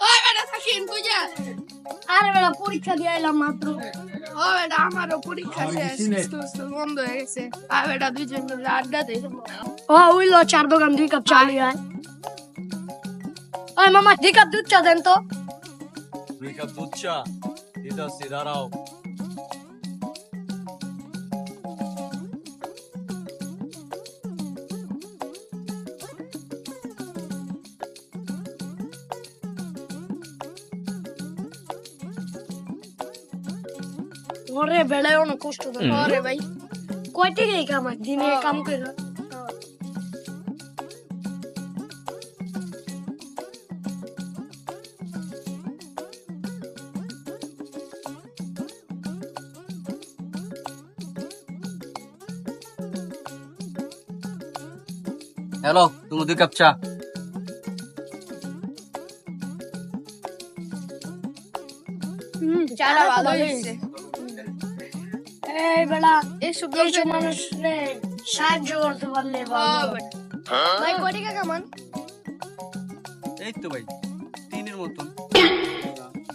ওই বেটা থাকিন তুই যা। আরে বেটা পরীক্ষা দিয়ে এলাম মাত্র। ও বেটা আমারও পরীক্ষা শেষ, স্কুল বন্ধ হয়ে গেছে। আর বেটা দুইজন মিলে আড্ডা দেই। ও উইলো চার দোকান 2 কাপ চা নিয়ে আয়। ওই মামা 2 কাপ দুধ চা দেন তো। 2 কাপ দুধ চা দিতেছি, দাঁড়াও। ওরে বেলায় অনেক কষ্ট দেয়। ওরে ভাই কয় টাকা কামাই দিনে কাম করে? হ্যালো, তুমি 2 কাপ চা। চাটা ভালো হয়েছে। এই বেলা এসব এইসব মানুষরে সাহায্য করতে পারলে ভালো। ভাই কয় টাকা কামান? এই তো ভাই 3-এর মতন।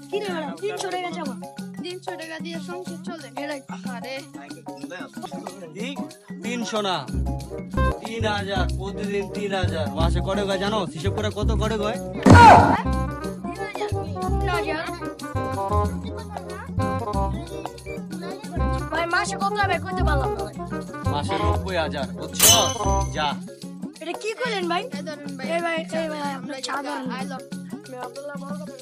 কি রে বেলা 300 টাকা চাবা? 300 টাকা দিয়ে সংসার চলে। আরে 300 না, 3000 প্রতিদিন, 3000 মাসে করে গয় জানো? হিসাব করে কত করে গয়? ভাই মাসে কত হবে কইতে পারলাম না ভাই। মাসে 90,000, বুঝছো? যা। এটা কি কইলেন ভাই? এই ধরেন ভাই। এই ভাই আপনি চা দেন। আই লাভ আব্দুল্লাহ বড় কথা